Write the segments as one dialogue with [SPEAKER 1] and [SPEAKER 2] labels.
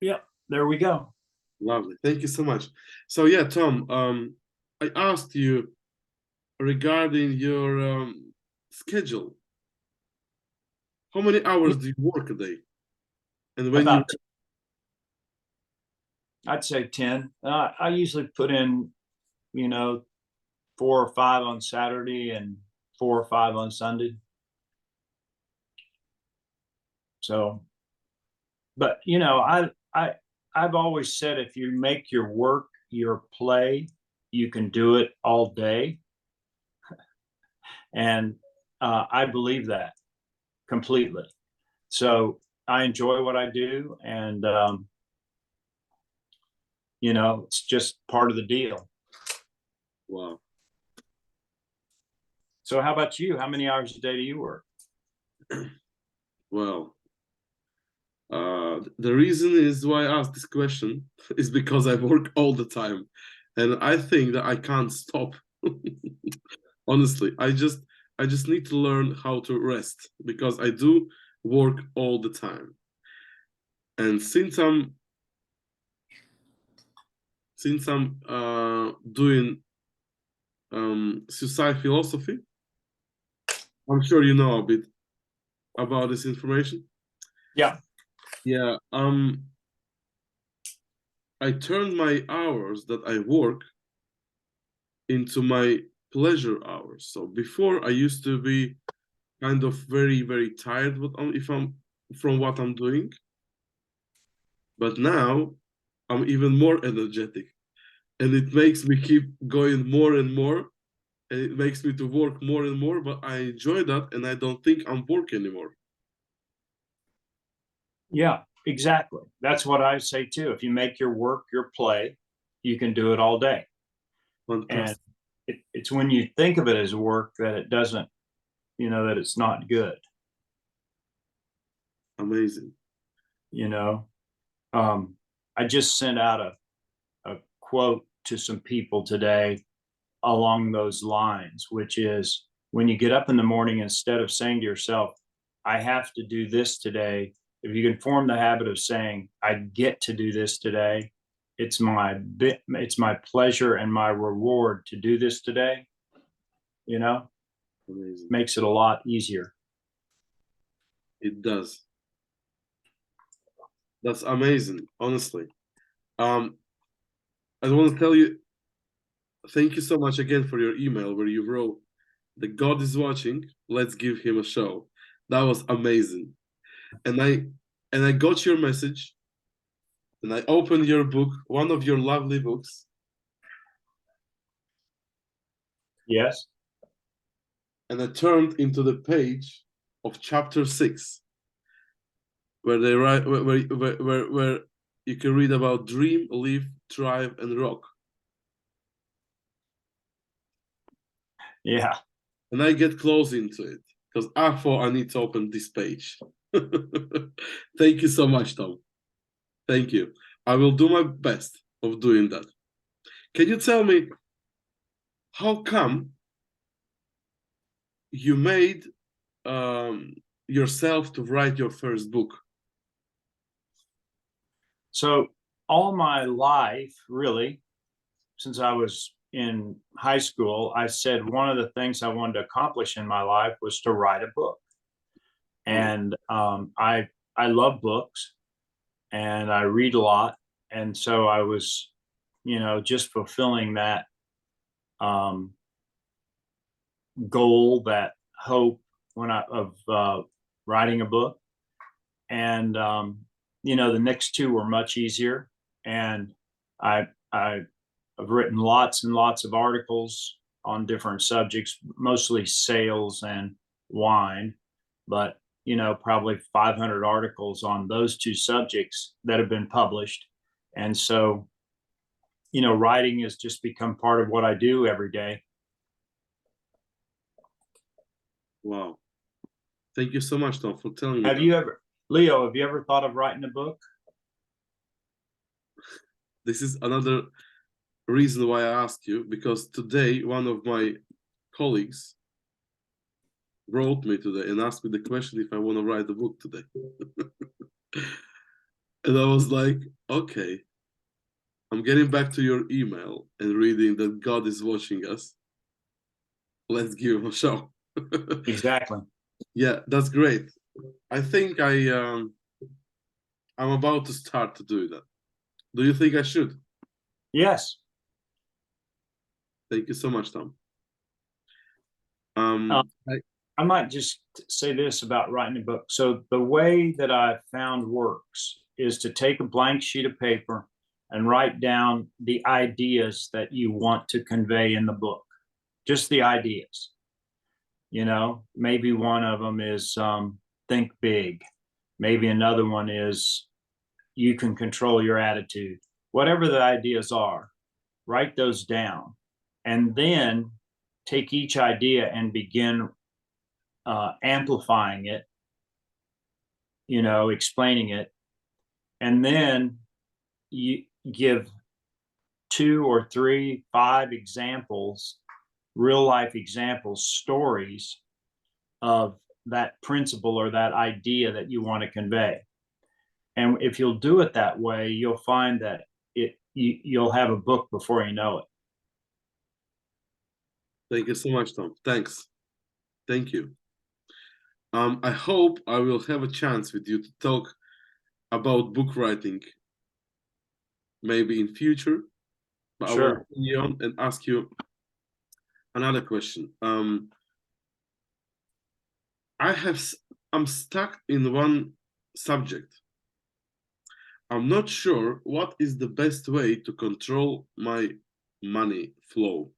[SPEAKER 1] Yep, there we go.
[SPEAKER 2] Lovely. Thank you so much. So yeah, Tom, I asked you regarding your schedule. How many hours do you work a day? And when you
[SPEAKER 1] About, I'd say 10. I usually put in, you know, 4 or 5 on Saturday and 4 or 5 on Sunday. So, but I've always said if you make your work your play, you can do it all day, and I believe that completely. So I enjoy what I do, and it's just part of the deal.
[SPEAKER 2] wow.
[SPEAKER 1] So how about you? How many hours a day do you work?
[SPEAKER 2] Well, the reason is why I asked this question is because I work all the time, and I think that I can't stop. Honestly, I just need to learn how to rest because I do work all the time. And since I'm doing suicide philosophy, I'm sure you know a bit about this information.
[SPEAKER 1] Yeah.
[SPEAKER 2] Yeah, I turned my hours that I work into my pleasure hours. So before I used to be kind of very, very tired if I'm from what I'm doing, but now I'm even more energetic, and it makes me keep going more and more, and it makes me to work more and more. But I enjoy that, and I don't think I'm work anymore.
[SPEAKER 1] Yeah, exactly. That's what I say too. If you make your work your play, you can do it all day. And
[SPEAKER 2] Fantastic,
[SPEAKER 1] it's when you think of it as work that it doesn't, that it's not good.
[SPEAKER 2] amazing.
[SPEAKER 1] You know, um, I just sent out a quote to some people today along those lines, which is when you get up in the morning, instead of saying to yourself, I have to do this today, if you can form the habit of saying, I get to do this today, it's my pleasure and my reward to do this today, you know,
[SPEAKER 2] Amazing.
[SPEAKER 1] makes it a lot easier.
[SPEAKER 2] It does. That's amazing, honestly. Um, I want to tell you, thank you so much again for your email where you wrote, "The God is watching. Let's give him a show." That was amazing. And I got your message, and I opened your book, one of your lovely books,
[SPEAKER 1] Yes.
[SPEAKER 2] and I turned into the page of chapter 6, where they write where you can read about dream, live, thrive, and rock.
[SPEAKER 1] Yeah.
[SPEAKER 2] And I get close into it because I thought I need to open this page. Thank you so much, Tom. Thank you. I will do my best of doing that. Can you tell me how come you made um, yourself to write your first book?
[SPEAKER 1] So all my life, really, since I was in high school, I said one of the things I wanted to accomplish in my life was to write a book.
[SPEAKER 2] Oh,
[SPEAKER 1] And I love books and I read a lot, and so I was, just fulfilling that um, goal, that hope when I of writing a book. And the next two were much easier, and I've written lots and lots of articles on different subjects, mostly sales and wine, but probably 500 articles on those two subjects that have been published. And so, writing has just become part of what I do every day.
[SPEAKER 2] wow. Thank you so much, Tom, for telling me
[SPEAKER 1] Have
[SPEAKER 2] that.
[SPEAKER 1] you ever, Leo, have you ever thought of writing a book?
[SPEAKER 2] This is another reason why I asked you, because today one of my colleagues wrote me today and asked me the question if I want to write a book today. And I was like, okay, I'm getting back to your email and reading that God is watching us. Let's give him a show.
[SPEAKER 1] Exactly.
[SPEAKER 2] Yeah, that's great. I think I'm about to start to do that. Do you think I should?
[SPEAKER 1] Yes.
[SPEAKER 2] Thank you so much, Tom.
[SPEAKER 1] Uh,
[SPEAKER 2] I,
[SPEAKER 1] I might just say this about writing a book. So the way that I found works is to take a blank sheet of paper and write down the ideas that you want to convey in the book, just the ideas. Maybe one of them is think big. Maybe another one is you can control your attitude. Whatever the ideas are, write those down, and then take each idea and begin amplifying it, explaining it, and then you give two or three, five examples, real life examples, stories of that principle or that idea that you want to convey. And if you'll do it that way, you'll find that you'll have a book before you know it.
[SPEAKER 2] thank you so much, Tom. Thanks. Thank you. I hope I will have a chance with you to talk about book writing, maybe in future. But I will
[SPEAKER 1] Sure.
[SPEAKER 2] carry on and ask you another question. I have I'm stuck in one subject. I'm not sure what is the best way to control my money flow.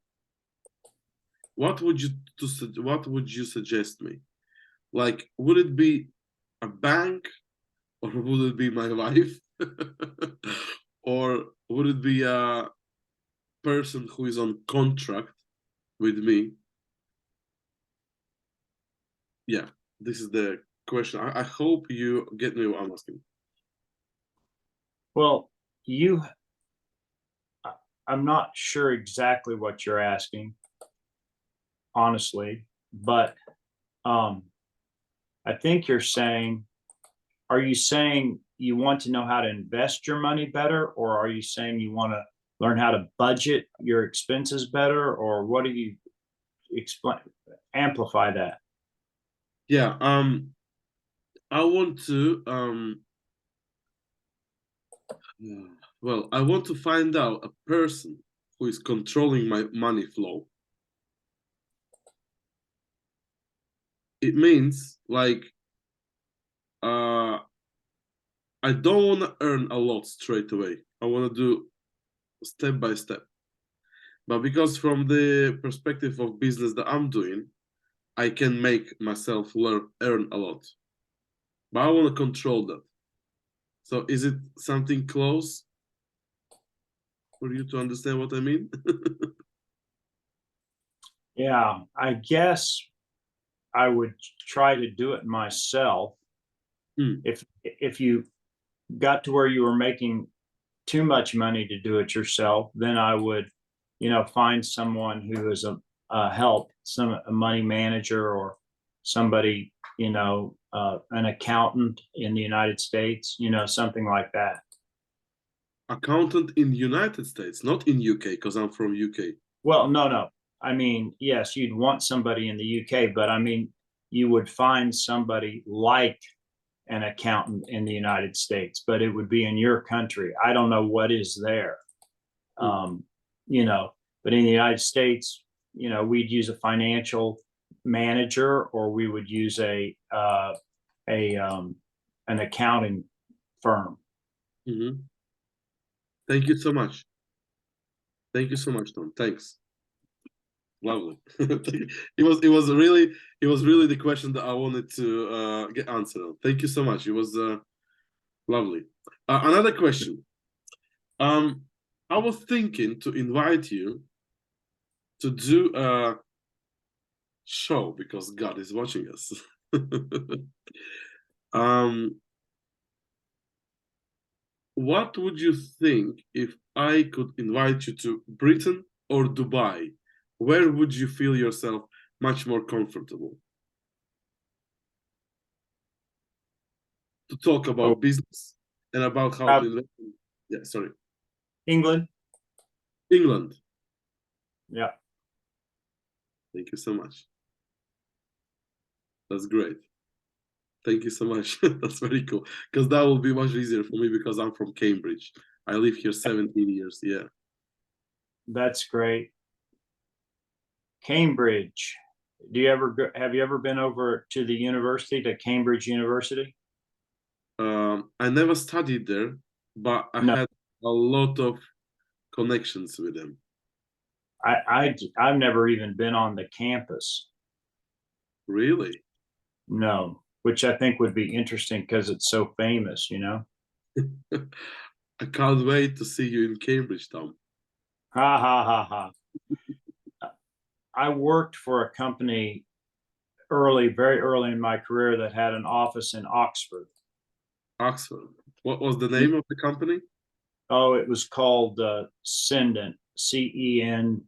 [SPEAKER 2] What would you suggest me? Like, would it be a bank, or would it be my wife, or would it be a person who is on contract with me? Yeah, this is the question. I hope you get me what I'm asking.
[SPEAKER 1] Well, I'm not sure exactly what you're asking, honestly, but um, I think are you saying you want to know how to invest your money better, or are you saying you want to learn how to budget your expenses better, or what do you explain? Amplify that.
[SPEAKER 2] Yeah, I want to well, I want to find out a person who is controlling my money flow. It means like uh I don't want to earn a lot straight away. I want to do step by step. But because from the perspective of business that I'm doing, I can make myself earn a lot. But I want to control that. So is it something close for you to understand what I mean?
[SPEAKER 1] Yeah, I guess I would try to do it myself.
[SPEAKER 2] Hmm.
[SPEAKER 1] If you got to where you were making too much money to do it yourself, then I would, find someone who is a help, a money manager or somebody, an accountant in the United States, something like that.
[SPEAKER 2] Accountant in United States, not in UK, because I'm from UK.
[SPEAKER 1] Well, no, no. I mean, yes, you'd want somebody in the UK, but I mean, you would find somebody like an accountant in the United States, but it would be in your country. I don't know what is there.
[SPEAKER 2] Hmm.
[SPEAKER 1] um, but in the United States, we'd use a financial manager, or we would use a an accounting firm.
[SPEAKER 2] Hmm. Thank you so much. Thank you so much, Tom. Thanks. Lovely. It was really the question that I wanted to get answered on. Thank you so much. It was lovely. Another question. Um, I was thinking to invite you to do a show because God is watching us. um, what would you think if I could invite you to Britain or Dubai? Where would you feel yourself much more comfortable to talk
[SPEAKER 1] Oh,
[SPEAKER 2] about business? and about how
[SPEAKER 1] Uh,
[SPEAKER 2] to invest. Yeah, sorry.
[SPEAKER 1] England.
[SPEAKER 2] England.
[SPEAKER 1] Yeah,
[SPEAKER 2] Thank you so much. That's great. Thank you so much. That's very cool. Because that will be much easier for me because I'm from Cambridge. I live here 17 years. Yeah.
[SPEAKER 1] that's great. Cambridge. Have you ever been over to the university, to Cambridge University?
[SPEAKER 2] I never studied there, but I
[SPEAKER 1] No,
[SPEAKER 2] had a lot of connections with them.
[SPEAKER 1] I've never even been on the campus.
[SPEAKER 2] Really?
[SPEAKER 1] No, which I think would be interesting because it's so famous, you know?
[SPEAKER 2] I can't wait to see you in Cambridge, Tom.
[SPEAKER 1] Ha ha ha ha. I worked for a company very early in my career that had an office in Oxford.
[SPEAKER 2] Oxford. What was the name of the company?
[SPEAKER 1] Oh, it was called Cendant, Cendant.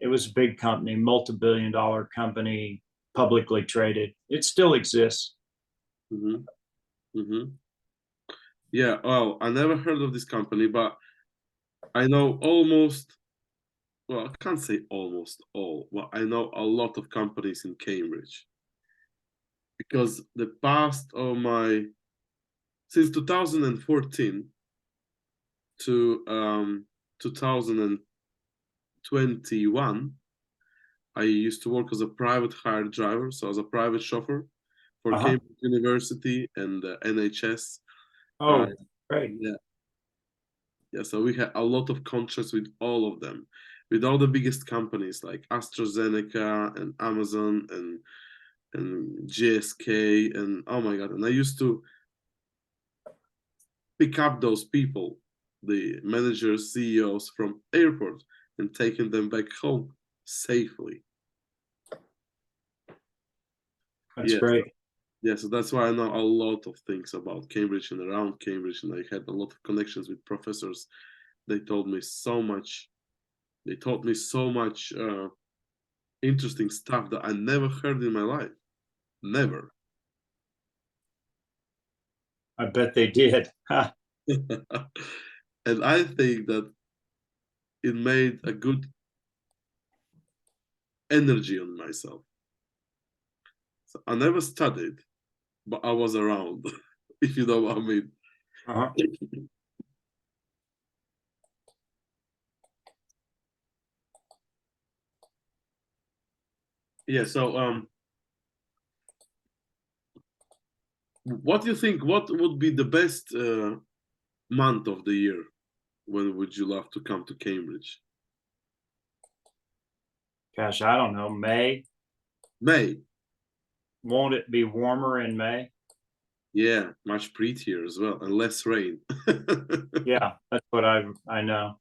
[SPEAKER 1] It was a big company, multi-billion-dollar company, publicly traded. It still exists.
[SPEAKER 2] Mm-hmm. Mm-hmm. Yeah, well, I never heard of this company, but I know almost, well, I can't say almost all, but I know a lot of companies in Cambridge because the past of my, since 2014 to 2021, I used to work as a private hired driver, so as a private chauffeur for
[SPEAKER 1] Uh-huh.
[SPEAKER 2] Cambridge University and NHS. Uh,
[SPEAKER 1] Oh, great.
[SPEAKER 2] yeah, yeah. So we had a lot of contracts with all of them, with all the biggest companies like AstraZeneca and Amazon and GSK and oh my god. And I used to pick up those people, the managers, CEOs from airport and taking them back home safely.
[SPEAKER 1] That's
[SPEAKER 2] Yes,
[SPEAKER 1] great.
[SPEAKER 2] yeah, so that's why I know a lot of things about Cambridge and around Cambridge, and I had a lot of connections with professors. They told me so much. They taught me so much interesting stuff that I never heard in my life. Never.
[SPEAKER 1] I bet they did.
[SPEAKER 2] And I think that it made a good energy on myself. So I never studied, but I was around, if you know what I mean.
[SPEAKER 1] Uh-huh.
[SPEAKER 2] Yeah, so what do you think? What would be the best month of the year? When would you love to come to Cambridge?
[SPEAKER 1] Gosh, I don't know. May.
[SPEAKER 2] May.
[SPEAKER 1] Won't it be warmer in May?
[SPEAKER 2] Yeah, much prettier as well, and less rain.
[SPEAKER 1] Yeah, that's what I know.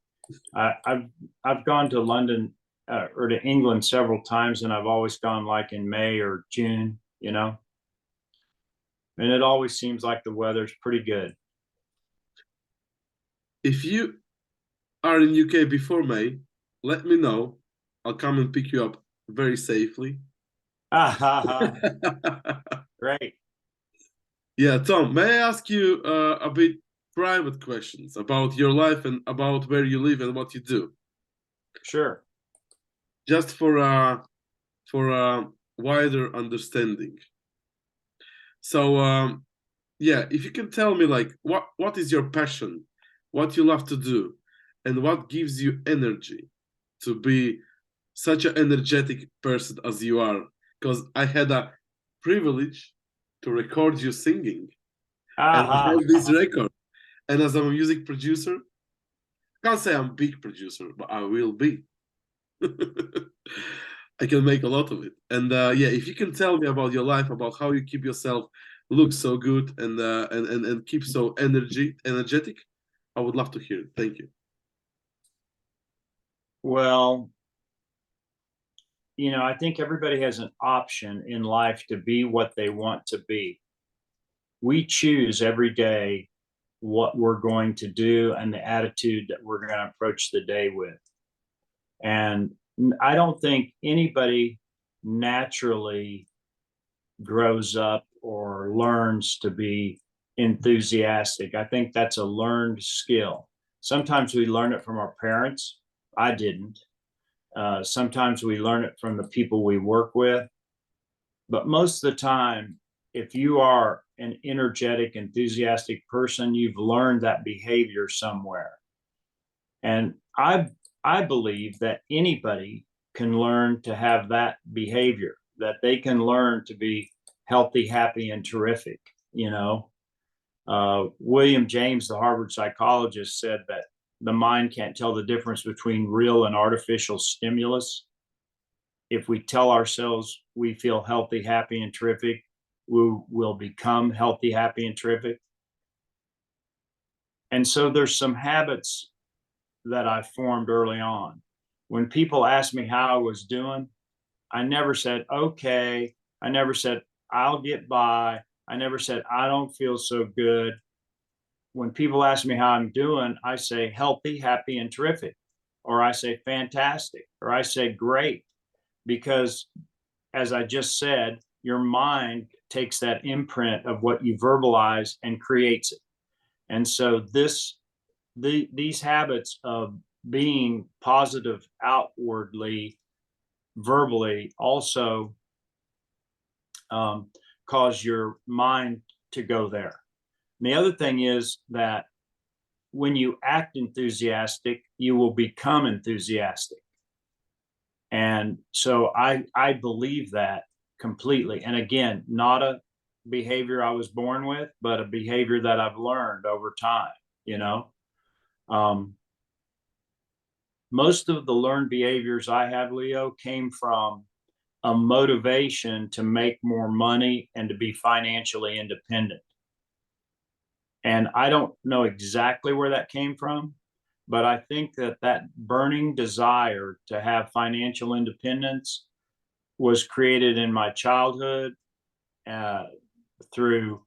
[SPEAKER 1] I've gone to London or to England several times, and I've always gone like in May or June, you know, and it always seems like the weather's pretty good.
[SPEAKER 2] If you are in UK before May, let me know. I'll come and pick you up very safely.
[SPEAKER 1] Ah, ha, ha. Great.
[SPEAKER 2] Yeah, Tom, may I ask you a bit private questions about your life and about where you live and what you do,
[SPEAKER 1] Sure.
[SPEAKER 2] just for a wider understanding. So, yeah, if you can tell me like what is your passion, what you love to do, and what gives you energy to be such an energetic person as you are, because I had a privilege to record you singing, and
[SPEAKER 1] Ah,
[SPEAKER 2] I
[SPEAKER 1] ha,
[SPEAKER 2] have this
[SPEAKER 1] ha.
[SPEAKER 2] record. And as I'm a music producer, can't say I'm a big producer, but I will be. I can make a lot of it. And yeah, if you can tell me about your life, about how you keep yourself look so good and keep so energetic, I would love to hear it. Thank you.
[SPEAKER 1] Well, you know, I think everybody has an option in life to be what they want to be. We choose every day what we're going to do and the attitude that we're going to approach the day with. And I don't think anybody naturally grows up or learns to be enthusiastic. I think that's a learned skill. Sometimes we learn it from our parents. I didn't. Sometimes we learn it from the people we work with. But most of the time, if you are an energetic, enthusiastic person, you've learned that behavior somewhere. And I believe that anybody can learn to have that behavior, that they can learn to be healthy, happy, and terrific. You know, William James, the Harvard psychologist, said that the mind can't tell the difference between real and artificial stimulus. If we tell ourselves we feel healthy, happy, and terrific, we will become healthy, happy, and terrific. And so there's some habits that I formed early on. When people asked me how I was doing, I never said, okay. I never said, I'll get by. I never said, I don't feel so good. When people ask me how I'm doing, I say healthy, happy, and terrific, or I say fantastic, or I say great, because as I just said, your mind takes that imprint of what you verbalize and creates it. And so these habits of being positive outwardly, verbally, also cause your mind to go there. And the other thing is that when you act enthusiastic, you will become enthusiastic. And so I believe that completely. And again, not a behavior I was born with, but a behavior that I've learned over time, you know. Most of the learned behaviors I have, Leo, came from a motivation to make more money and to be financially independent. And I don't know exactly where that came from, but I think that burning desire to have financial independence was created in my childhood through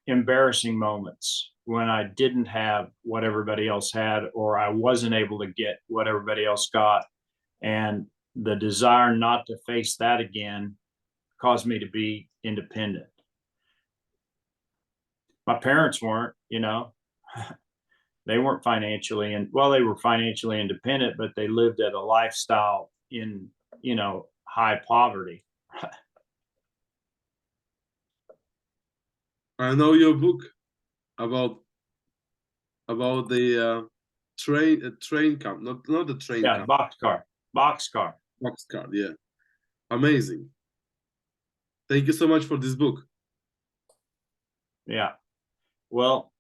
[SPEAKER 1] embarrassing moments when I didn't have what everybody else had, or I wasn't able to get what everybody else got. And the desire not to face that again caused me to be independent. My parents weren't, you know, they weren't financially, and well, they were financially independent, but they lived at a lifestyle in, you know, high poverty.
[SPEAKER 2] I know your book about the train camp, not the train
[SPEAKER 1] Yeah,
[SPEAKER 2] camp,
[SPEAKER 1] boxcar.
[SPEAKER 2] boxcar. Yeah, amazing. Thank you so much for this book.
[SPEAKER 1] Yeah. Well,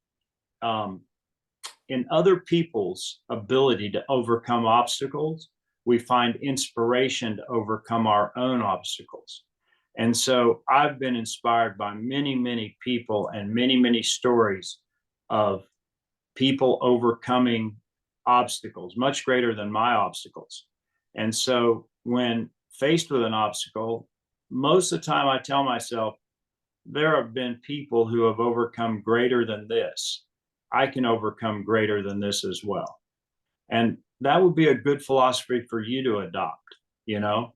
[SPEAKER 1] in other people's ability to overcome obstacles, we find inspiration to overcome our own obstacles. And so I've been inspired by many, many people and many, many stories of people overcoming obstacles much greater than my obstacles. And so when faced with an obstacle, most of the time I tell myself, there have been people who have overcome greater than this. I can overcome greater than this as well. And that would be a good philosophy for you to adopt, you know.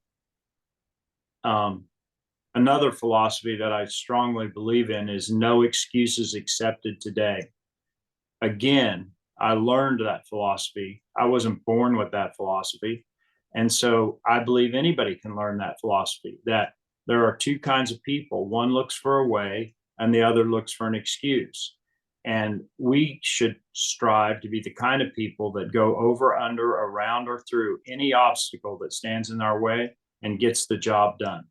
[SPEAKER 1] Another philosophy that I strongly believe in is no excuses accepted today. Again, I learned that philosophy. I wasn't born with that philosophy. And so I believe anybody can learn that philosophy, that there are two kinds of people. One looks for a way and the other looks for an excuse. And we should strive to be the kind of people that go over, under, around, or through any obstacle that stands in our way and gets the job done.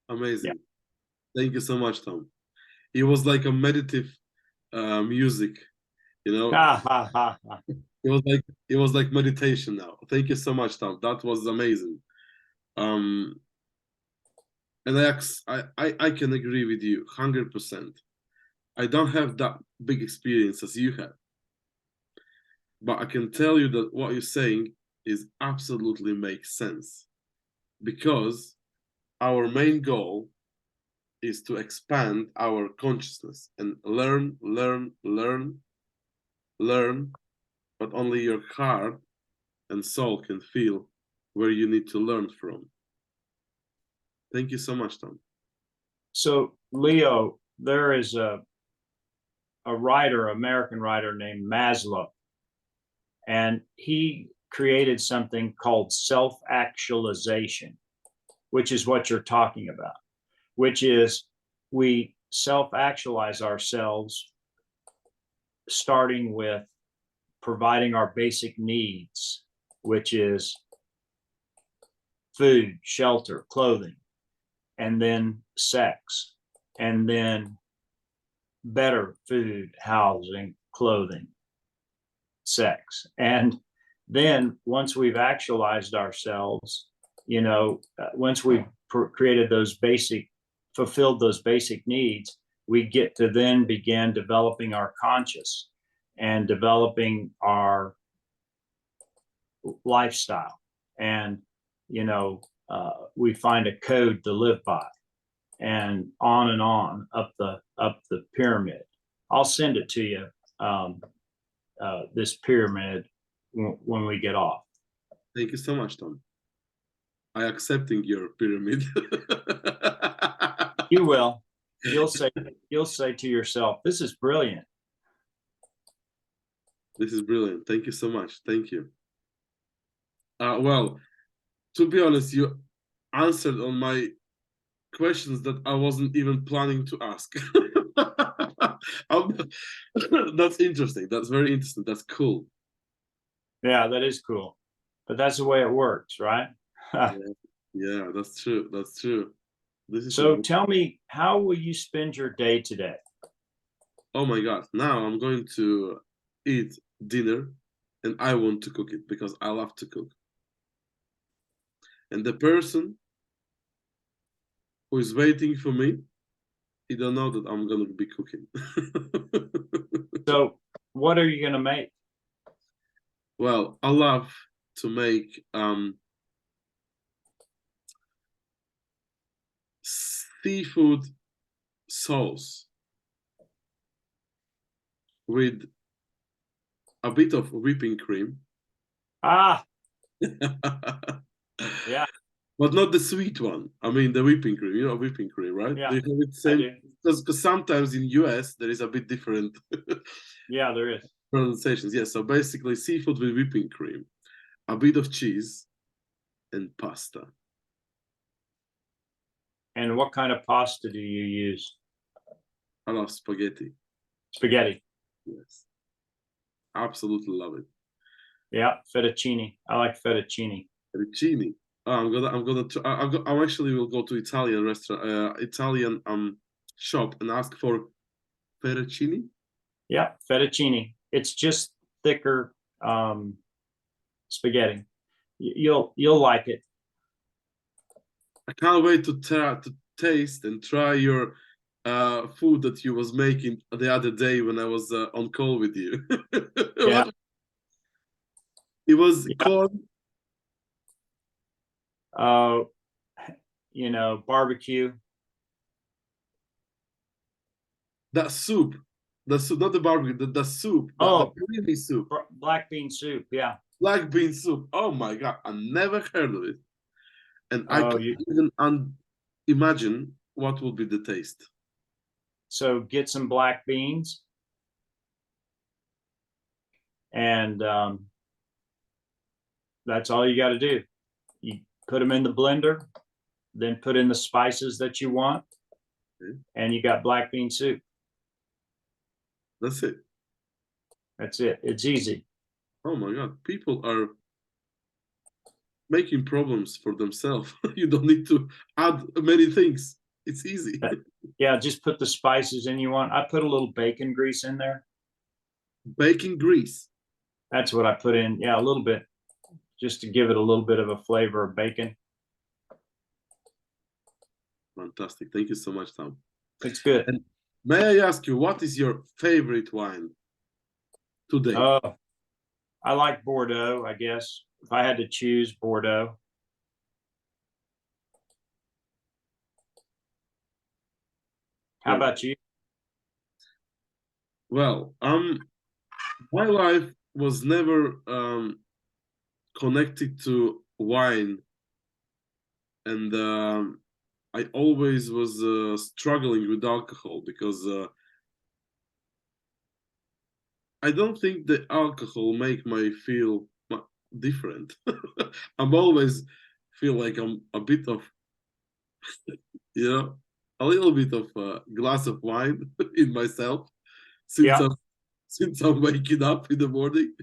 [SPEAKER 2] Amazing.
[SPEAKER 1] Yeah.
[SPEAKER 2] Thank you so much, Tom. It was like a meditative music, you know. It was like meditation now. Thank you so much, Tom. That was amazing. And I can agree with you 100%. I don't have that big experience as you have, but I can tell you that what you're saying is absolutely makes sense, because our main goal is to expand our consciousness and learn, but only your heart and soul can feel where you need to learn from. Thank you so much, Tom.
[SPEAKER 1] So, Leo, there is a writer, American writer named Maslow, and he created something called self-actualization, which is what you're talking about, which is we self-actualize ourselves starting with providing our basic needs, which is food, shelter, clothing, and then sex, and then better food, housing, clothing, sex. And then once we've actualized ourselves, once we've created those basic, fulfilled those basic needs, we get to then begin developing our conscious and developing our lifestyle. And, we find a code to live by, and on up the pyramid. I'll send it to you, this pyramid, when we get off.
[SPEAKER 2] Thank you so much, Tom. I accepting your pyramid.
[SPEAKER 1] You will. You'll say to yourself, "This is brilliant."
[SPEAKER 2] This is brilliant. Thank you so much. Thank you. Well, to be honest, you answered on my questions that I wasn't even planning to ask. That's interesting. That's very interesting. That's cool.
[SPEAKER 1] Yeah, that is cool. But that's the way it works, right?
[SPEAKER 2] Yeah, that's true. That's true. This is
[SPEAKER 1] So tell me, how will you spend your day today?
[SPEAKER 2] Oh my God. Now I'm going to eat dinner and I want to cook it because I love to cook. And the person who is waiting for me, he don't know that I'm gonna be cooking.
[SPEAKER 1] So what are you gonna make?
[SPEAKER 2] Well, I love to make seafood sauce with a bit of whipping cream.
[SPEAKER 1] Ah, yeah,
[SPEAKER 2] But not the sweet one. I mean the whipping cream. You know whipping cream, right?
[SPEAKER 1] yeah,
[SPEAKER 2] Do you have it
[SPEAKER 1] I
[SPEAKER 2] same?
[SPEAKER 1] do.
[SPEAKER 2] Because sometimes in US there is a bit different
[SPEAKER 1] Yeah, there is.
[SPEAKER 2] pronunciations. Yeah, so basically seafood with whipping cream, a bit of cheese, and pasta.
[SPEAKER 1] And what kind of pasta do you use?
[SPEAKER 2] I love spaghetti.
[SPEAKER 1] Spaghetti.
[SPEAKER 2] Yes, absolutely love it.
[SPEAKER 1] Yeah, fettuccine. I like fettuccine.
[SPEAKER 2] Fettuccine. I actually will go to Italian restaurant, Italian shop and ask for fettuccine.
[SPEAKER 1] Yeah, fettuccine. It's just thicker spaghetti. You'll like it.
[SPEAKER 2] I can't wait to taste and try your food that you was making the other day when I was on call with you.
[SPEAKER 1] Yeah,
[SPEAKER 2] It was
[SPEAKER 1] yeah.
[SPEAKER 2] corn.
[SPEAKER 1] Uh, barbecue.
[SPEAKER 2] That soup, not the barbecue, the soup, the
[SPEAKER 1] Oh,
[SPEAKER 2] creamy soup,
[SPEAKER 1] black bean soup. Yeah.
[SPEAKER 2] black bean soup. Oh my God, I never heard of it, and I
[SPEAKER 1] Oh,
[SPEAKER 2] can't even imagine what will be the taste.
[SPEAKER 1] so get some black beans, and that's all you got to do. You put them in the blender, then put in the spices that you want,
[SPEAKER 2] Okay.
[SPEAKER 1] and you got black bean soup.
[SPEAKER 2] That's it.
[SPEAKER 1] That's it. It's easy.
[SPEAKER 2] Oh my God, people are making problems for themselves. You don't need to add many things. It's easy.
[SPEAKER 1] Yeah, just put the spices in you want. I put a little bacon grease in there.
[SPEAKER 2] Bacon grease.
[SPEAKER 1] That's what I put in. Yeah, a little bit, just to give it a little bit of a flavor of bacon.
[SPEAKER 2] Fantastic. Thank you so much, Tom.
[SPEAKER 1] It's good.
[SPEAKER 2] And may I ask you, what is your favorite wine today?
[SPEAKER 1] Oh, I like Bordeaux, I guess. If I had to choose, Bordeaux. How about you?
[SPEAKER 2] Well, my life was never connected to wine and I always was struggling with alcohol because I don't think the alcohol make me feel different. I'm always feel like I'm a bit of, you know, a little bit of a glass of wine in myself since
[SPEAKER 1] Yeah.
[SPEAKER 2] I'm waking up in the morning.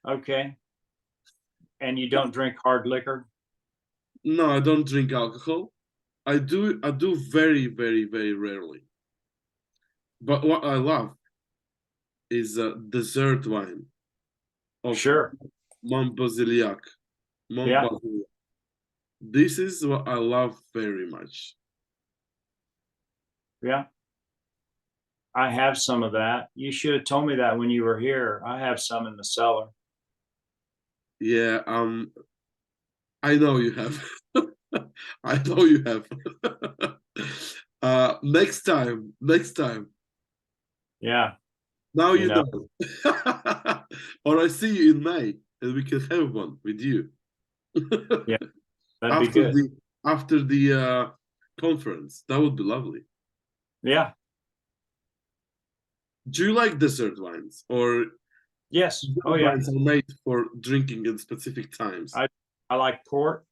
[SPEAKER 1] Okay. And you don't drink hard liquor?
[SPEAKER 2] No, I don't drink alcohol. I do very, very, very rarely. But what I love is dessert wine of
[SPEAKER 1] Sure.
[SPEAKER 2] Montbaziliac.
[SPEAKER 1] Yeah.
[SPEAKER 2] Montbaziliac. This is what I love very much.
[SPEAKER 1] Yeah. I have some of that. You should have told me that when you were here. I have some in the cellar.
[SPEAKER 2] Yeah, I know you have. I know you have. Next time.
[SPEAKER 1] Yeah.
[SPEAKER 2] Now
[SPEAKER 1] You
[SPEAKER 2] you
[SPEAKER 1] know,
[SPEAKER 2] know. Or I see you in May and we can have one with you.
[SPEAKER 1] yeah, that'd be
[SPEAKER 2] after
[SPEAKER 1] good.
[SPEAKER 2] the after the conference. That would be lovely.
[SPEAKER 1] Yeah.
[SPEAKER 2] Do you like dessert wines or
[SPEAKER 1] Yes. Oh,
[SPEAKER 2] dessert
[SPEAKER 1] yeah.
[SPEAKER 2] wines are made for drinking at specific times?
[SPEAKER 1] I like port.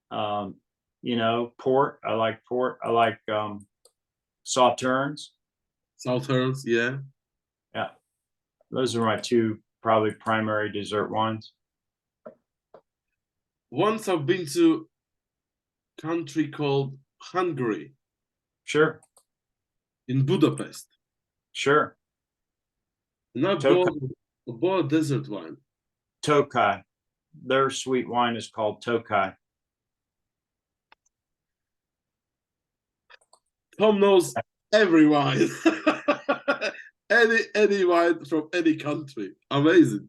[SPEAKER 1] Um, port. I like port. I like sauternes.
[SPEAKER 2] Sauternes, yeah.
[SPEAKER 1] Yeah. Those are my two probably primary dessert wines.
[SPEAKER 2] Once I've been to a country called Hungary
[SPEAKER 1] Sure.
[SPEAKER 2] in Budapest,
[SPEAKER 1] Sure.
[SPEAKER 2] and I bought a desert wine.
[SPEAKER 1] Tokai. Their sweet wine is called Tokai.
[SPEAKER 2] Tom knows every wine. any wine from any country. Amazing.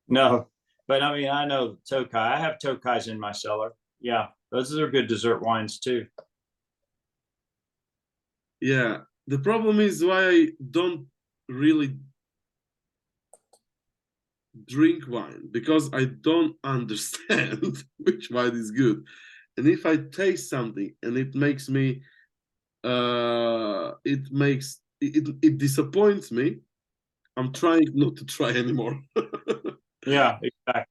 [SPEAKER 1] No, but I mean, I know Tokai. I have Tokais in my cellar. Yeah, those are good dessert wines too.
[SPEAKER 2] Yeah. The problem is why I don't really drink wine because I don't understand which wine is good. And if I taste something and it makes me it disappoints me, I'm trying not to try anymore.
[SPEAKER 1] Yeah, exactly.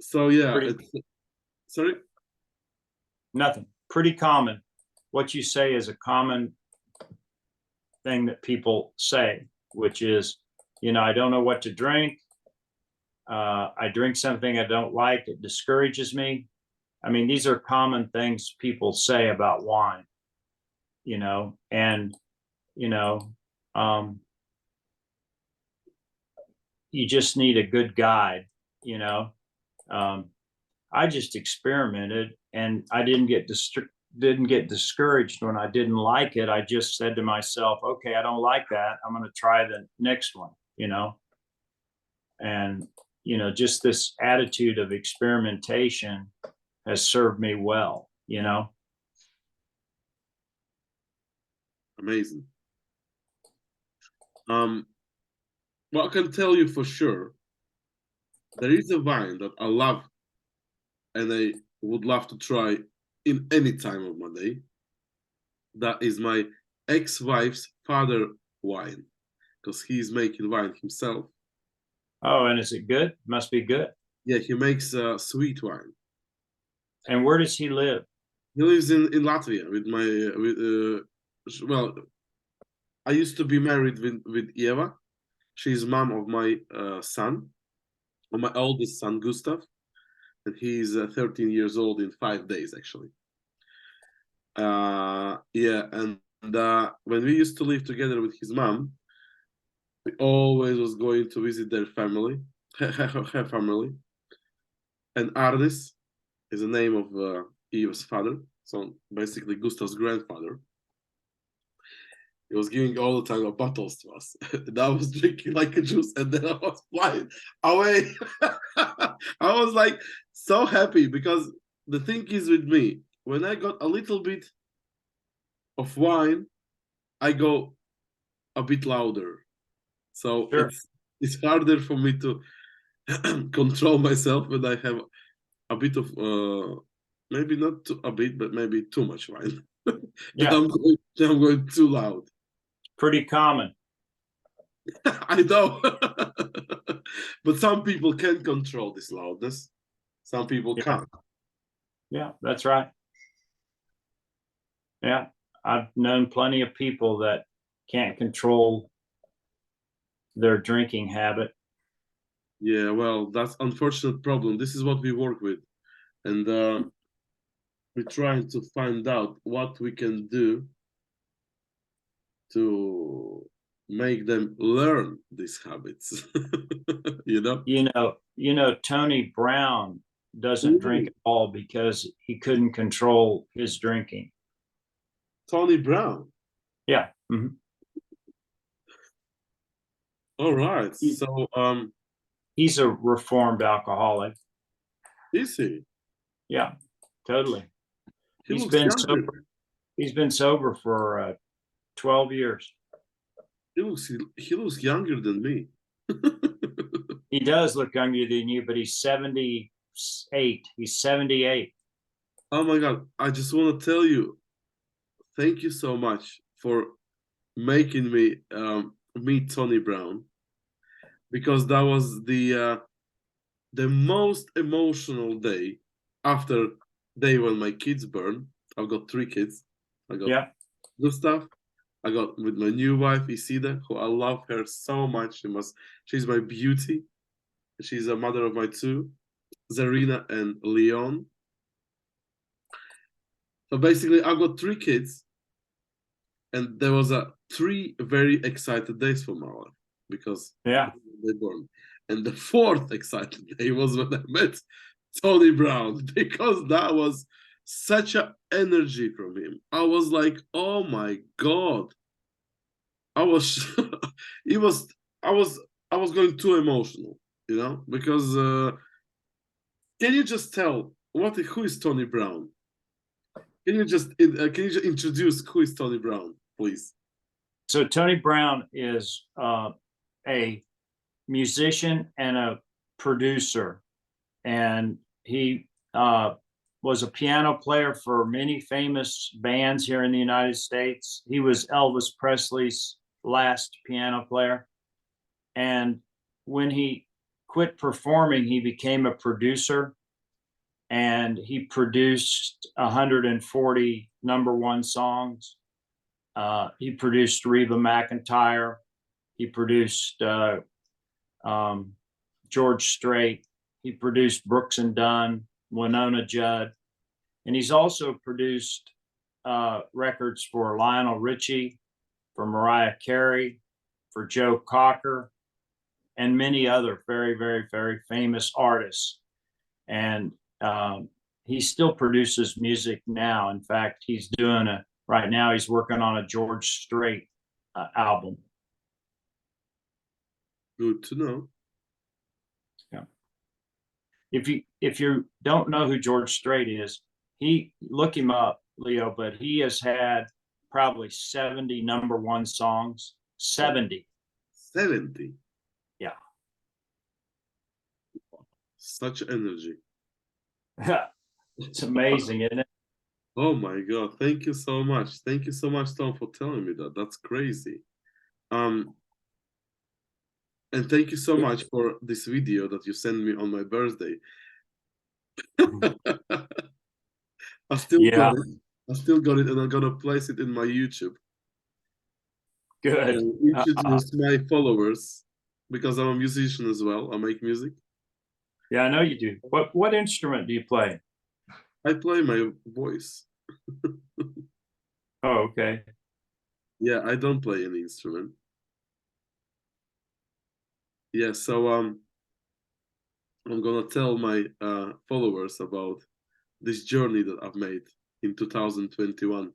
[SPEAKER 2] So yeah,
[SPEAKER 1] Pretty
[SPEAKER 2] it's sorry.
[SPEAKER 1] nothing. Pretty common. What you say is a common thing that people say, which is, I don't know what to drink. I drink something I don't like. It discourages me. I mean, these are common things people say about wine, and, you know, um, you just need a good guide, you know. Um, I just experimented and I didn't get discouraged when I didn't like it. I just said to myself, okay, I don't like that. I'm going to try the next one, and just this attitude of experimentation has served me well.
[SPEAKER 2] Amazing. Well, I can tell you for sure, there is a wine that I love and I would love to try in any time of my day. That is my ex-wife's father wine, because he's making wine himself.
[SPEAKER 1] Oh, and is it good? Must be good.
[SPEAKER 2] Yeah, he makes sweet wine.
[SPEAKER 1] And where does he live?
[SPEAKER 2] He lives in Latvia with my well, I used to be married with Eva. She's mom of my son, of my oldest son Gustav, and he's 13 years old in 5 days actually. Yeah, and when we used to live together with his mom, we always was going to visit their family, her family. And Arnis is the name of Eva's father, so basically Gustav's grandfather. He was giving all the time bottles to us. And I was drinking like a juice, and then I was flying away. I was like so happy because the thing is with me, when I got a little bit of wine, I go a bit louder. So
[SPEAKER 1] Sure.
[SPEAKER 2] it's harder for me control myself when I have a bit of maybe not a bit, but maybe too much wine. That
[SPEAKER 1] Yeah,
[SPEAKER 2] I'm going too loud.
[SPEAKER 1] pretty common.
[SPEAKER 2] I know. But some people can control this loudness. Some people
[SPEAKER 1] Yeah,
[SPEAKER 2] can't.
[SPEAKER 1] yeah, that's right. Yeah, I've known plenty of people that can't control their drinking habit.
[SPEAKER 2] Yeah, well, that's unfortunate problem. This is what we work with, and we're trying to find out what we can do to make them learn these habits. You know?
[SPEAKER 1] Tony Brown doesn't drink
[SPEAKER 2] Ooh,
[SPEAKER 1] at all because he couldn't control his drinking.
[SPEAKER 2] Tony Brown.
[SPEAKER 1] Yeah. Mhm.
[SPEAKER 2] All right.
[SPEAKER 1] He-
[SPEAKER 2] So,
[SPEAKER 1] he's a reformed alcoholic.
[SPEAKER 2] is he?
[SPEAKER 1] Yeah, totally.
[SPEAKER 2] He
[SPEAKER 1] He's
[SPEAKER 2] looks
[SPEAKER 1] been
[SPEAKER 2] younger.
[SPEAKER 1] sober. He's been sober for 12 years.
[SPEAKER 2] He looks younger than me.
[SPEAKER 1] He does look younger than you, but he's 78. He's 78.
[SPEAKER 2] Oh my God. I just want to tell you, thank you so much for making me meet Tony Brown, because that was the most emotional day after day when my kids burn. I've got 3 kids. I got
[SPEAKER 1] Yeah.
[SPEAKER 2] Gustav. I got with my new wife Isida, who I love her so much. She's my beauty. She's a mother of my two, Zarina and Leon. So basically, I've got 3 kids, and there was a 3 very excited days for my life because
[SPEAKER 1] Yeah.
[SPEAKER 2] they born. And the fourth excited day was when I met Tony Brown, because that was such a energy from him. I was like, oh my God. I was it was I was going too emotional, because can you just tell who is Tony Brown? Can you just introduce who is Tony Brown, please?
[SPEAKER 1] So Tony Brown is a musician and a producer, and he was a piano player for many famous bands here in the United States. He was Elvis Presley's last piano player, and when he quit performing, he became a producer, and he produced 140 number one songs. He produced Reba McEntire. He produced George Strait. He produced Brooks and Dunn, Winona Judd, and he's also produced records for Lionel Richie, for Mariah Carey, for Joe Cocker, and many other very, very, very famous artists. And he still produces music now. In fact, right now, he's working on a George Strait album.
[SPEAKER 2] Good to know.
[SPEAKER 1] Yeah. If you don't know who George Strait is, look him up, Leo, but he has had probably 70 number one songs. 70.
[SPEAKER 2] 70.
[SPEAKER 1] Yeah.
[SPEAKER 2] Such energy.
[SPEAKER 1] It's amazing, isn't it?
[SPEAKER 2] Oh my God. Thank you so much. Thank you so much, Tom, for telling me that. That's crazy. Um, and thank you so much for this video that you sent me on my birthday. I still got
[SPEAKER 1] Yeah,
[SPEAKER 2] it. I still got it, and I'm gonna place it in my YouTube
[SPEAKER 1] good.
[SPEAKER 2] and introduce my followers, because I'm a musician as well. I make music.
[SPEAKER 1] Yeah, I know you do. What instrument do you play?
[SPEAKER 2] I play my voice.
[SPEAKER 1] Oh, okay.
[SPEAKER 2] Yeah, I don't play any instrument. Yeah, so I'm gonna tell my followers about this journey that I've made in 2021.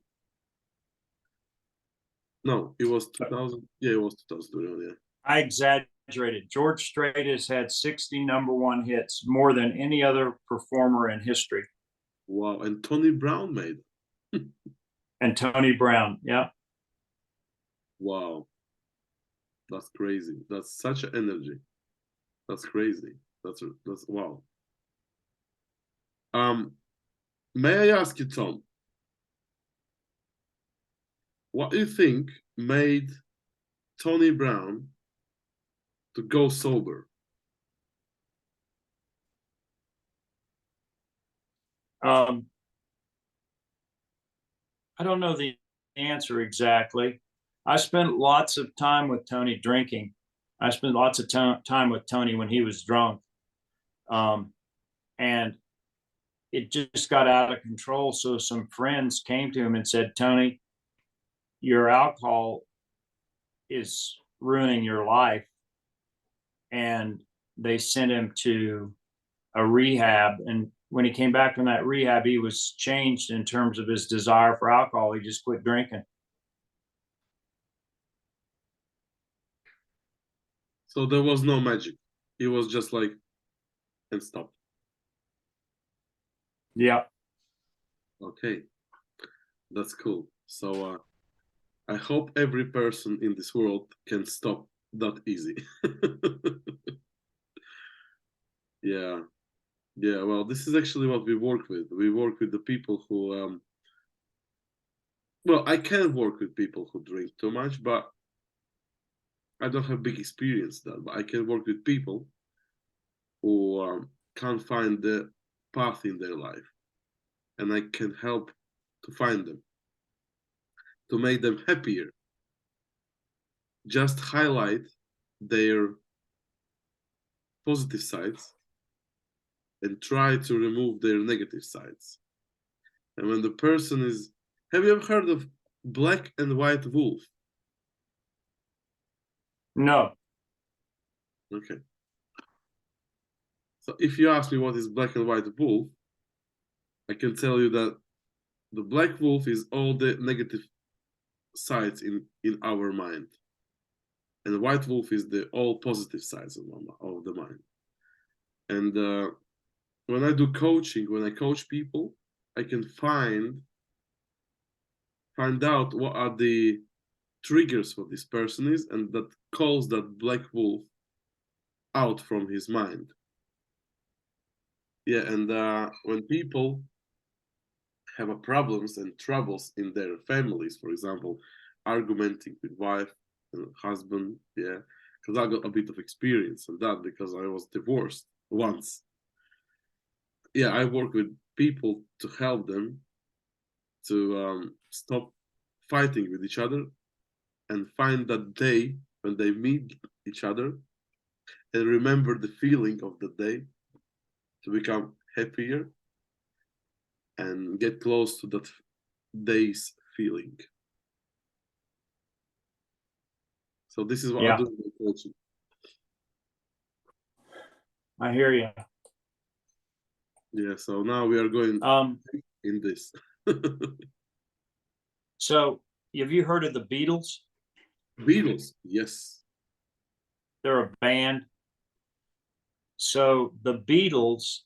[SPEAKER 2] No, it was 2000. Yeah, it was 2021. Yeah.
[SPEAKER 1] I exaggerated. George Strait has had 60 number one hits, more than any other performer in history.
[SPEAKER 2] Wow, and Tony Brown made.
[SPEAKER 1] And Tony Brown, yeah.
[SPEAKER 2] Wow, that's crazy. That's such an energy. That's crazy. That's wow. May I ask you, Tom, what do you think made Tony Brown to go sober?
[SPEAKER 1] Um, I don't know the answer exactly. I spent lots of time with Tony drinking. I spent lots of time with Tony when he was drunk. And it just got out of control. So some friends came to him and said, Tony, your alcohol is ruining your life. And they sent him to a rehab. And when he came back from that rehab, he was changed in terms of his desire for alcohol. He just quit drinking.
[SPEAKER 2] So there was no magic. He was just like, and stop.
[SPEAKER 1] Yeah.
[SPEAKER 2] Okay, that's cool. So I hope every person in this world can stop that easy. Yeah, yeah. Well, this is actually what we work with. We work with the people who, well, I can work with people who drink too much, but I don't have big experience that. But I can work with people who can't find the path in their life, and I can help to find them, to make them happier. Just highlight their positive sides and try to remove their negative sides. And when the person is, have you ever heard of Black and White Wolf?
[SPEAKER 1] No.
[SPEAKER 2] Okay. So if you ask me what is Black and White Wolf, I can tell you that the Black Wolf is all the negative sides in our mind. And the White Wolf is the all positive sides of the mind. And when I do coaching, when I coach people, I can find out what are the triggers for this person is, and that calls that black wolf out from his mind. Yeah, and when people have a problems and troubles in their families, for example, argumenting with wife and husband, yeah, because I got a bit of experience on that because I was divorced once. Yeah, I work with people to help them to stop fighting with each other and find that day when they meet each other and remember the feeling of the day to become happier and get close to that day's feeling. So this is what I
[SPEAKER 1] Yeah,
[SPEAKER 2] do in coaching.
[SPEAKER 1] I hear you.
[SPEAKER 2] Yeah, so now we are going in this.
[SPEAKER 1] So have you heard of the Beatles?
[SPEAKER 2] Beatles, yes.
[SPEAKER 1] They're a band. So the Beatles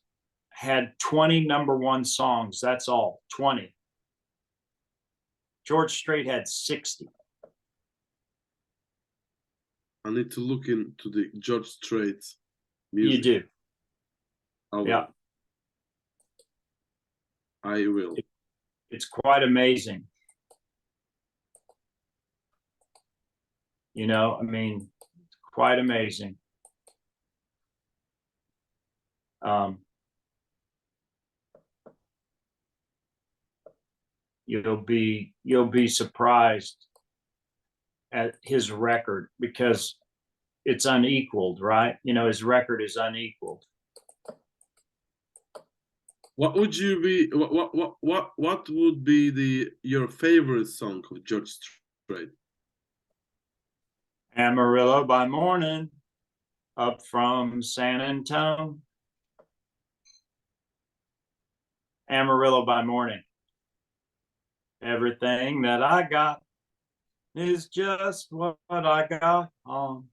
[SPEAKER 1] had 20 #1 songs. That's all, 20. George Strait had 60.
[SPEAKER 2] I need to look into the George Strait
[SPEAKER 1] You
[SPEAKER 2] music.
[SPEAKER 1] do.
[SPEAKER 2] I will.
[SPEAKER 1] Yeah.
[SPEAKER 2] I will.
[SPEAKER 1] It's quite amazing. You know, I mean, it's quite amazing. You'll be surprised at his record because it's unequaled, right? You know, his record is unequaled.
[SPEAKER 2] What would you be? What would be the your favorite song of George Strait?
[SPEAKER 1] Amarillo by morning, up from San Antone. Amarillo by morning. Everything that I got is just what I got on.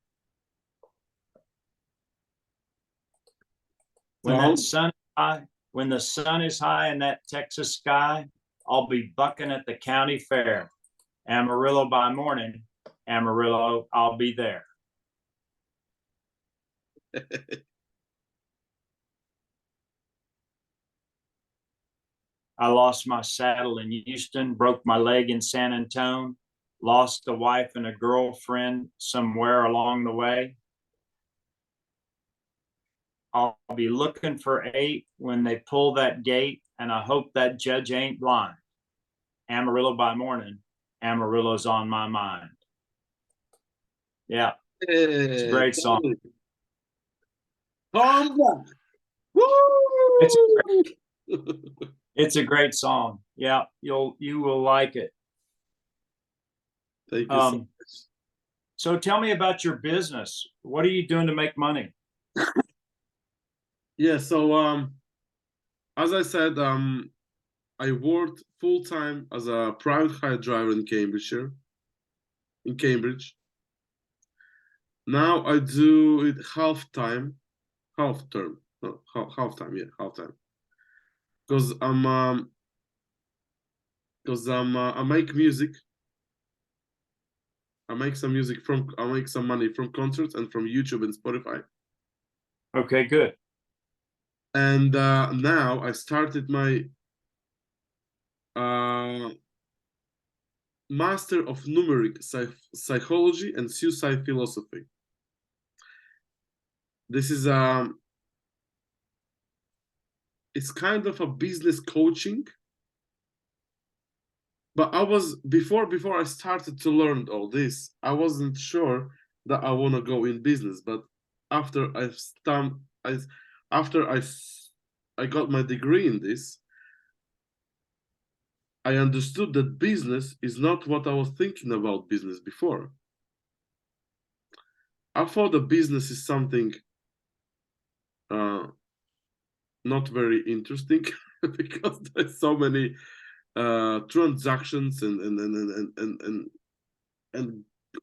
[SPEAKER 1] When that sun high, when the sun is high in that Texas sky, I'll be bucking at the county fair. Amarillo by morning, Amarillo, I'll be there. I lost my saddle in Houston, broke my leg in San Antonio, lost a wife and a girlfriend somewhere along the way. I'll be looking for 8 when they pull that gate, and I hope that judge ain't blind. Amarillo by morning, Amarillo's on my mind. Yeah, it's a great song.
[SPEAKER 2] Come back. Woo!
[SPEAKER 1] It's a great song. Yeah, you will like it.
[SPEAKER 2] Thank you so much.
[SPEAKER 1] So tell me about your business. What are you doing to make money?
[SPEAKER 2] Yeah, so as I said, I worked full time as a private hire driver in Cambridgeshire. In Cambridge. Now I do it half term, no, half time, yeah, half time. Because I make music. I make some money from concerts and from YouTube and Spotify.
[SPEAKER 1] Okay, good.
[SPEAKER 2] And now I started my Master of Numeric Psychology and Suicide Philosophy. This is it's kind of a business coaching, but I was before I started to learn all this, I wasn't sure that I want to go in business. But after I got my degree in this, I understood that business is not what I was thinking about business before. I thought the business is something not very interesting because there's so many transactions and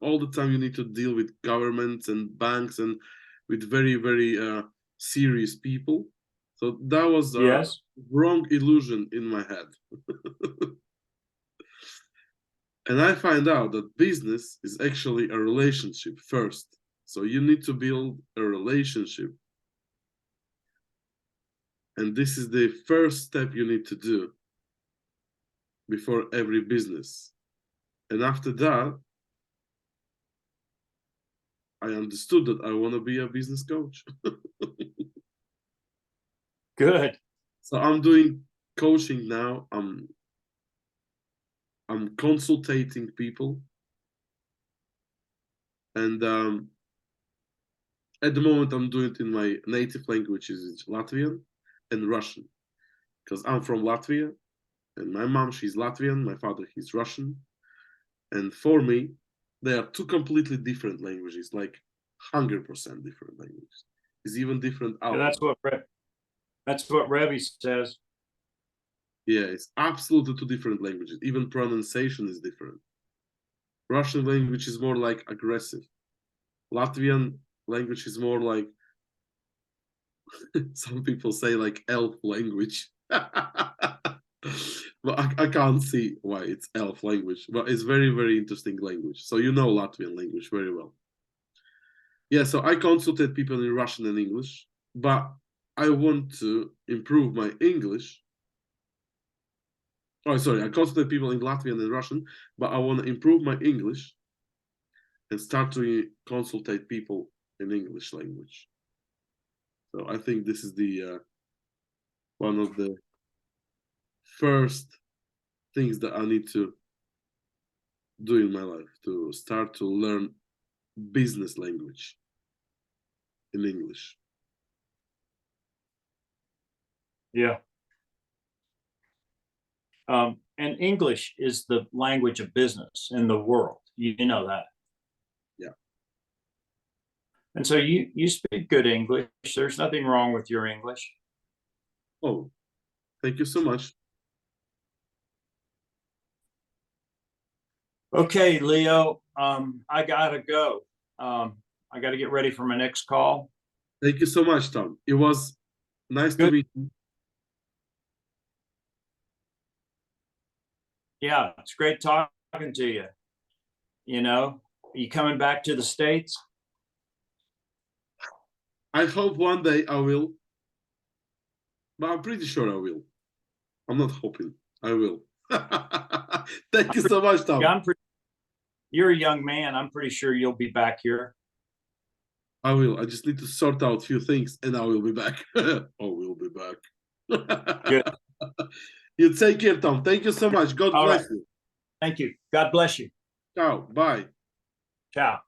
[SPEAKER 2] all the time you need to deal with governments and banks and with very serious people. So that was a
[SPEAKER 1] Yes.
[SPEAKER 2] wrong illusion in my head. And I find out that business is actually a relationship first. So you need to build a relationship. And this is the first step you need to do before every business. And after that, I understood that I want to be a business coach.
[SPEAKER 1] Good.
[SPEAKER 2] So I'm doing coaching now. I'm consulting people. And at the moment, I'm doing it in my native language, is Latvian and Russian. Because I'm from Latvia, and my mom, she's Latvian, my father, he's Russian. And for me, they are 2 completely different languages, like 100% different languages. It's even different
[SPEAKER 1] Yeah,
[SPEAKER 2] outlook.
[SPEAKER 1] that's what Revy says.
[SPEAKER 2] Yeah, it's absolutely 2 different languages. Even pronunciation is different. Russian language is more like aggressive. Latvian language is more like some people say like elf language. But I can't see why it's elf language, but it's very interesting language. So you know Latvian language very well. Yeah, so I consulted people in Russian and English, but I want to improve my English. Oh, sorry, I consulted people in Latvian and Russian, but I want to improve my English and start to consultate people in English language. So I think this is the one of the first things that I need to do in my life, to start to learn business language in English.
[SPEAKER 1] Yeah. And English is the language of business in the world. You know that.
[SPEAKER 2] Yeah.
[SPEAKER 1] And so you speak good English. There's nothing wrong with your English.
[SPEAKER 2] Oh, thank you so much.
[SPEAKER 1] Okay, Leo, I gotta go. I gotta get ready for my next call.
[SPEAKER 2] Thank you so much, Tom. It was nice to
[SPEAKER 1] Good.
[SPEAKER 2] meet you.
[SPEAKER 1] Yeah, it's great talking to you. You know, you coming back to the States?
[SPEAKER 2] I hope one day I will, but I'm pretty sure I will. I'm not hoping. I will. Thank you so much, Tom.
[SPEAKER 1] Yeah, you're a young man. I'm pretty sure you'll be back here.
[SPEAKER 2] I will. I just need to sort out a few things and I will be back. Oh, we'll be back.
[SPEAKER 1] Good.
[SPEAKER 2] You take care, Tom. Thank you so much. God
[SPEAKER 1] All
[SPEAKER 2] bless
[SPEAKER 1] right.
[SPEAKER 2] you.
[SPEAKER 1] Thank you. God bless you.
[SPEAKER 2] Ciao. Bye.
[SPEAKER 1] Ciao.